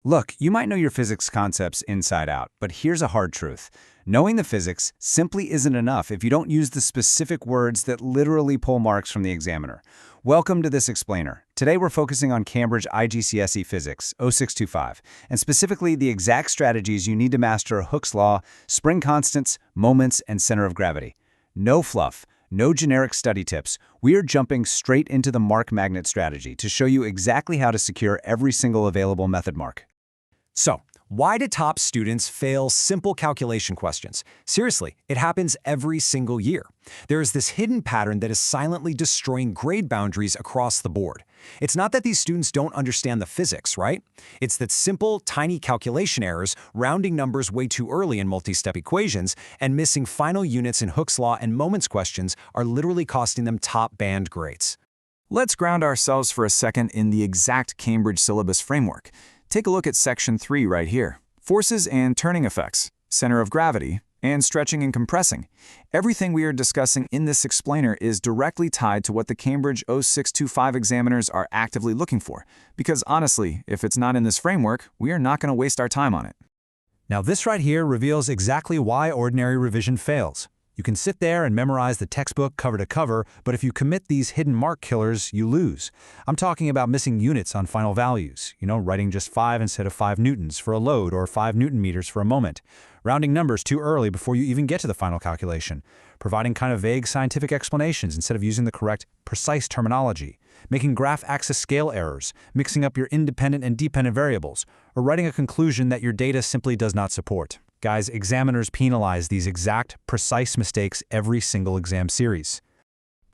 Look, you might know your physics concepts inside out, but here's a hard truth. Knowing the physics simply isn't enough if you don't use the specific words that literally pull marks from the examiner. Welcome to this explainer. Today we're focusing on Cambridge IGCSE Physics 0625, and specifically the exact strategies you need to master Hooke's law, spring constants, moments, and center of gravity. No fluff, no generic study tips. We're jumping straight into the mark magnet strategy to show you exactly how to secure every single available method mark. So, why do top students fail simple calculation questions? Seriously, it happens every single year. There is this hidden pattern that is silently destroying grade boundaries across the board. It's not that these students don't understand the physics, right? It's that simple, tiny calculation errors, rounding numbers way too early in multi-step equations, and missing final units in Hooke's law and moments questions are literally costing them top band grades. Let's ground ourselves for a second in the exact Cambridge syllabus framework. Take a look at Section 3 right here. Forces and turning effects, center of gravity, and stretching and compressing. Everything we are discussing in this explainer is directly tied to what the Cambridge 0625 examiners are actively looking for. Because honestly, if it's not in this framework, we are not going to waste our time on it. Now this right here reveals exactly why ordinary revision fails. You can sit there and memorize the textbook cover to cover, but if you commit these hidden mark killers, you lose. I'm talking about missing units on final values, writing just 5 instead of 5 newtons for a load or 5 newton meters for a moment, rounding numbers too early before you even get to the final calculation, providing kind of vague scientific explanations instead of using the correct, precise terminology, making graph axis scale errors, mixing up your independent and dependent variables, or writing a conclusion that your data simply does not support. Guys, examiners penalize these exact, precise mistakes every single exam series.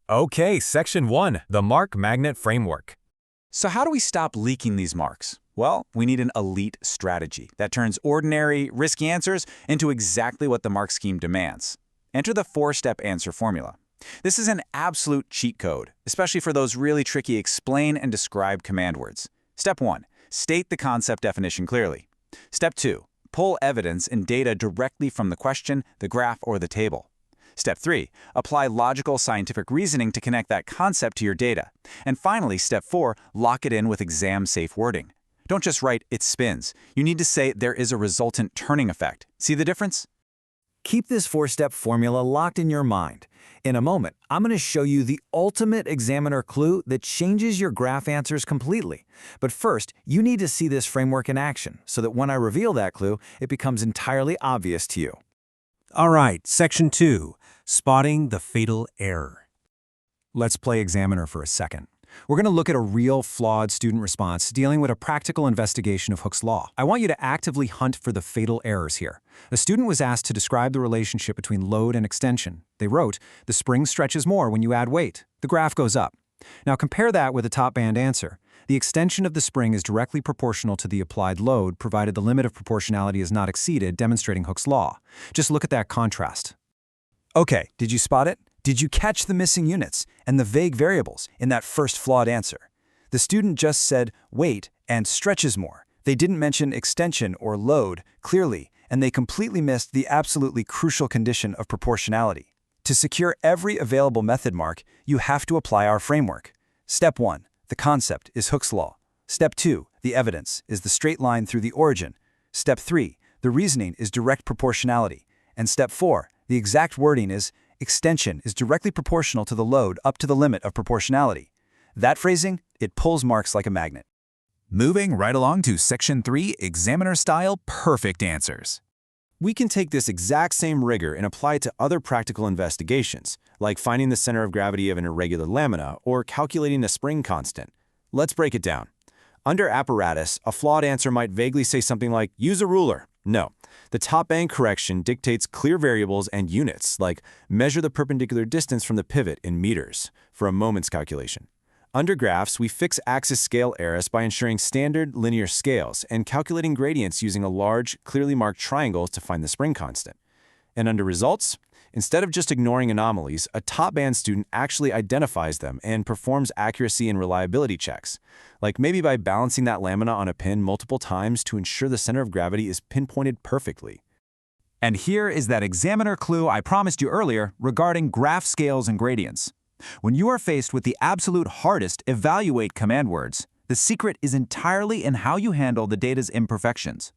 Okay, Section 1, the Mark Magnet Framework. So how do we stop leaking these marks? Well, we need an elite strategy that turns ordinary, risky answers into exactly what the mark scheme demands. Enter the 4-step answer formula. This is an absolute cheat code, especially for those really tricky explain and describe command words. Step 1, state the concept definition clearly. Step 2, pull evidence and data directly from the question, the graph, or the table. Step 3, apply logical scientific reasoning to connect that concept to your data. And finally, Step 4, lock it in with exam-safe wording. Don't just write, "it spins." You need to say there is a resultant turning effect. See the difference? Keep this 4-step formula locked in your mind. In a moment, I'm going to show you the ultimate examiner clue that changes your graph answers completely. But first, you need to see this framework in action so that when I reveal that clue, it becomes entirely obvious to you. All right, Section 2, Spotting the Fatal Error. Let's play examiner for a second. We're going to look at a real, flawed student response dealing with a practical investigation of Hooke's law. I want you to actively hunt for the fatal errors here. A student was asked to describe the relationship between load and extension. They wrote, "The spring stretches more when you add weight. The graph goes up." Now compare that with a top band answer. The extension of the spring is directly proportional to the applied load, provided the limit of proportionality is not exceeded, demonstrating Hooke's law. Just look at that contrast. Okay, did you spot it? Did you catch the missing units and the vague variables in that first flawed answer? The student just said weight and stretches more. They didn't mention extension or load clearly, and they completely missed the absolutely crucial condition of proportionality. To secure every available method mark, you have to apply our framework. Step 1, the concept is Hooke's law. Step 2, the evidence is the straight line through the origin. Step 3, the reasoning is direct proportionality. And Step 4, the exact wording is extension is directly proportional to the load up to the limit of proportionality. That phrasing, it pulls marks like a magnet. Moving right along to Section 3, examiner-style perfect answers. We can take this exact same rigor and apply it to other practical investigations, like finding the center of gravity of an irregular lamina or calculating a spring constant. Let's break it down. Under apparatus, a flawed answer might vaguely say something like, "use a ruler." No, the top band correction dictates clear variables and units, like measure the perpendicular distance from the pivot in meters for a moments calculation. Under graphs, we fix axis scale errors by ensuring standard linear scales and calculating gradients using a large, clearly marked triangle to find the spring constant. And under results, instead of just ignoring anomalies, a top band student actually identifies them and performs accuracy and reliability checks, like maybe by balancing that lamina on a pin multiple times to ensure the center of gravity is pinpointed perfectly. And here is that examiner clue I promised you earlier regarding graph scales and gradients. When you are faced with the absolute hardest evaluate command words, The secret is entirely in how you handle the data's imperfections.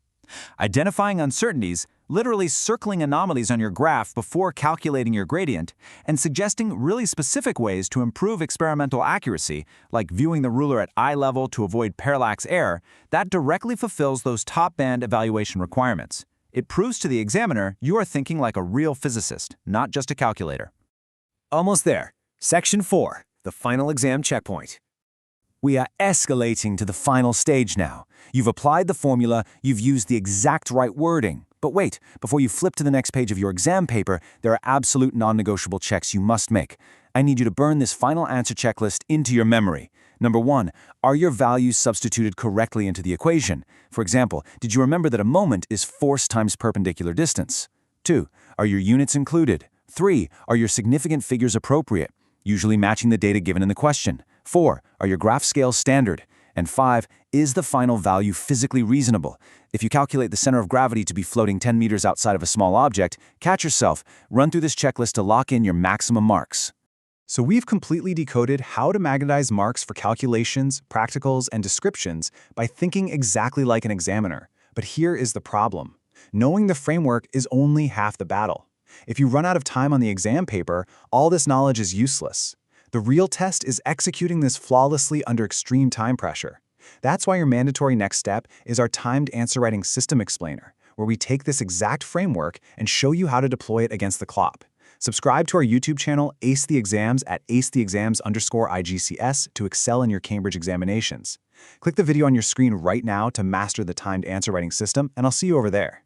Identifying uncertainties, literally circling anomalies on your graph before calculating your gradient, and suggesting really specific ways to improve experimental accuracy, like viewing the ruler at eye level to avoid parallax error, that directly fulfills those top-band evaluation requirements. It proves to the examiner you are thinking like a real physicist, not just a calculator. Almost there. Section 4, the final exam checkpoint. We are escalating to the final stage now. You've applied the formula, you've used the exact right wording. But wait, before you flip to the next page of your exam paper, there are absolute non-negotiable checks you must make. I need you to burn this final answer checklist into your memory. Number 1, are your values substituted correctly into the equation? For example, did you remember that a moment is force times perpendicular distance? 2, are your units included? 3, are your significant figures appropriate, usually matching the data given in the question? 4, are your graph scales standard? And 5, is the final value physically reasonable? If you calculate the center of gravity to be floating 10 meters outside of a small object, catch yourself. Run through this checklist to lock in your maximum marks. So we've completely decoded how to magnetize marks for calculations, practicals, and descriptions by thinking exactly like an examiner. But here is the problem. Knowing the framework is only half the battle. If you run out of time on the exam paper, all this knowledge is useless. The real test is executing this flawlessly under extreme time pressure. That's why your mandatory next step is our timed answer writing system explainer, where we take this exact framework and show you how to deploy it against the clock. Subscribe to our YouTube channel, Ace the Exams at acetheexams_IGCS to excel in your Cambridge examinations. Click the video on your screen right now to master the timed answer writing system, and I'll see you over there.